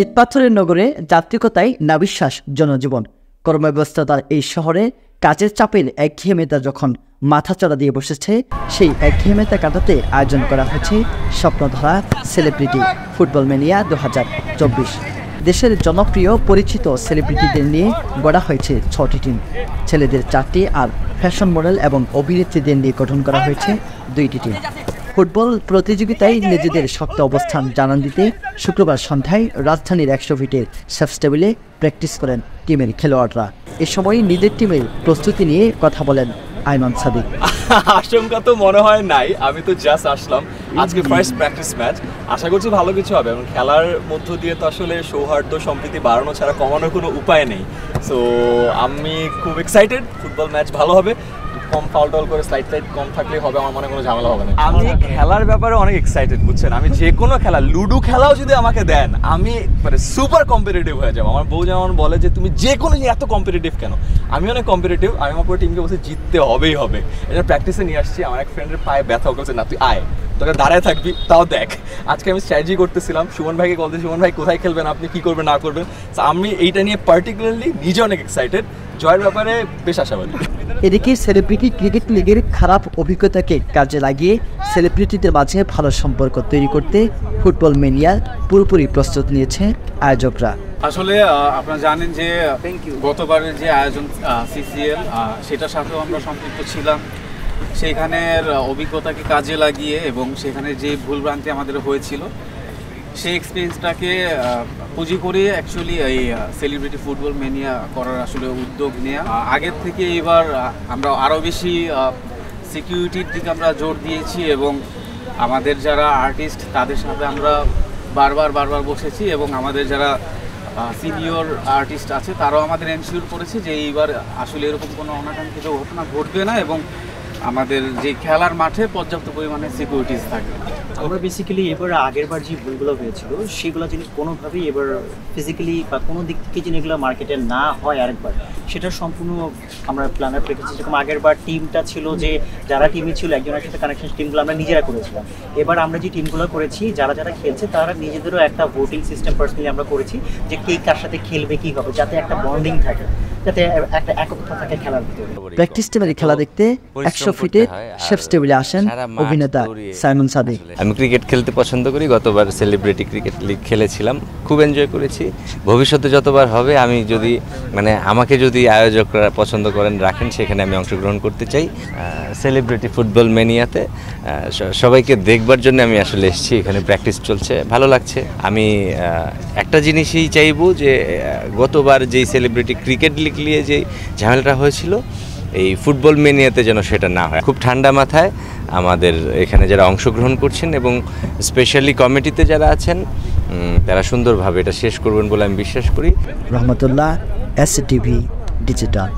ইটপাথরের নগরে যাত্রিকতায় নাবিশ্বাস জনজীবন। কর্মব্যস্ততার এই শহরে কাজের চাপের একঘেয়েমেতা যখন মাথাচড়া দিয়ে বসেছে, সেই একঘেয়েমেতা কাটাতে আয়োজন করা হয়েছে স্বপ্নধারা সেলিব্রিটি ফুটবল ম্যানিয়া 2024। দেশের জনপ্রিয় পরিচিত সেলিব্রিটিদের নিয়ে গড়া হয়েছে 6টি টিম। ছেলেদের 4টি আর ফ্যাশন মডেল এবং অভিনেত্রীদের নিয়ে গঠন করা হয়েছে 2টি টিম। ফুটবল প্রতিযোগিতায় নিজেদের শক্ত অবস্থান জানান দিতে শুক্রবার সন্ধ্যায় রাজধানীর 100 ফিটের সেফস্টেবলে প্র্যাকটিস করেন টিমের খেলোয়াড়রা। এ সময় নিজের টিমের প্রস্তুতি নিয়ে কথা বলেন আইমান সাদিক। আশঙ্কা তো মনে হয় নাই, আমি তো জাস্ট আসলাম, আজকে ফার্স্ট প্র্যাকটিস ম্যাচ, আশা করছি ভালো কিছু হবে। এবং খেলার মধ্য দিয়ে তো আসলে সৌহার্দ্য সম্প্রীতি বাড়ানো ছাড়া কমানোর কোনো উপায় নেই। সো আমি খুব এক্সাইটেড, ফুটবল ম্যাচ ভালো হবে, কম ফাউল টাউল করে স্লাইড কম থাকলেই হবে, আমার মনে কোনো ঝামেলা হবে না। আমি খেলার ব্যাপারে অনেক এক্সাইটেড, বুঝছেন। আমি যে কোনো খেলা, লুডো খেলাও যদি আমাকে দেন, আমি মানে সুপার কম্পিটিটিভ হয়ে যাবো। আমার বউ যেমন বলে যে তুমি যে কোনো এত কম্পিটিটিভ কেন, আমি অনেক কম্পিটিটিভ। আমি আমার পুরো টিমকে বলছি জিততে হবেই হবে। এটা প্র্যাকটিসে নিয়ে আসছি। আমার এক ফ্রেন্ডের পায়ে ব্যথা করছে, না তুই আয়, তোকে দাঁড়ায় থাকবি, তাও দেখ। আজকে আমি স্ট্র্যাটেজি করতেছিলাম, সুমন ভাইকে বলতে, সুমন ভাই কোথায় খেলবেন আপনি, কী করবেন না করবেন। আমি এইটা নিয়ে পার্টিকুলারলি নিজে অনেক এক্সাইটেড, জয়ের ব্যাপারে বেশ আশাবাদী। এদিকে সেলিব্রিটি ক্রিকেট লিগের খারাপ অভিজ্ঞতাকে কাজে লাগিয়ে সেলিব্রিটিদের মাঝে ভালো সম্পর্ক তৈরি করতে ফুটবল ম্যানিয়া পুরোপুরি প্রস্তুত নিয়েছে আয়োজকরা। আসলে আপনারা জানেন যে গতবারের যে আয়োজন সিসিএল, সেটার সাথেও আমরা সম্পৃক্ত ছিলাম। সেইখানের অভিজ্ঞতাকে কাজে লাগিয়ে এবং সেখানে যে ভুলভ্রান্তি আমাদের হয়েছিল, সেই এক্সপিরিয়েন্সটাকে পুঁজি করে অ্যাকচুয়ালি এই সেলিব্রিটি ফুটবল ম্যানিয়া করার আসলে উদ্যোগ নেওয়া। আগের থেকে এবার আমরা আরও বেশি সিকিউরিটির দিকে আমরা জোর দিয়েছি এবং আমাদের যারা আর্টিস্ট তাদের সাথে আমরা বারবার বসেছি এবং আমাদের যারা সিনিয়র আর্টিস্ট আছে তারাও আমাদের এনশিওর করেছে যে এইবার আসলে এরকম কোনো অনাকাঙ্ক্ষিত ঘটনা ঘটবে না এবং আমাদের যে খেলার মাঠে পর্যাপ্ত পরিমাণে সিকিউরিটিস থাকবে। আমরা বেসিক্যালি এবার আগেরবার যে ভুলগুলো হয়েছিল সেগুলো যিনি কোনোভাবেই এবার ফিজিক্যালি বা কোনো দিক থেকে যিনি এগুলো মার্কেটে না হয় আরেকবার, সেটা সম্পূর্ণ আমরা প্ল্যানার রেখেছি। যেরকম আগেরবার টিমটা ছিল যে যারা টিমে ছিল একজনের সাথে কানেকশন, টিমগুলো আমরা নিজেরা করেছিলাম। এবার আমরা যে টিমগুলো করেছি যারা খেলছে তারা নিজেদেরও একটা ভোটিং সিস্টেম পার্সোনালি আমরা করেছি যে কে কার সাথে খেলবে কী হবে, যাতে একটা বন্ডিং থাকে, যাতে একটা একতা থাকে খেলার ভিতরে। প্র্যাকটিস টিমের খেলা দেখতে 100 ফিটে সেফস্টেবলে আসেন অভিনেতা সাইমন সাদিক। আমি ক্রিকেট খেলতে পছন্দ করি, গতবার সেলিব্রিটি ক্রিকেট লিগ খেলেছিলাম, খুব এনজয় করেছি। ভবিষ্যতে যতবার হবে আমি যদি আমাকে যদি আয়োজকরা পছন্দ করেন রাখেন, সেখানে আমি অংশগ্রহণ করতে চাই। সেলিব্রিটি ফুটবল ম্যানিয়াতে সবাইকে দেখবার জন্য আমি আসলে এসেছি, এখানে প্র্যাকটিস চলছে, ভালো লাগছে। আমি একটা জিনিসই চাইবো যে গতবার যেই সেলিব্রিটি ক্রিকেট লিগ নিয়ে যে ঝামেলাটা হয়েছিল, এই ফুটবল ম্যানিয়াতে যেন সেটা না হয়। খুব ঠান্ডা মাথায় আমাদের এখানে যারা অংশগ্রহণ করছেন এবং স্পেশালি কমিটিতে যারা আছেন তারা সুন্দরভাবে এটা শেষ করবেন বলে আমি বিশ্বাস করি। রহমতুল্লাহ, SCTV ডিজিটাল।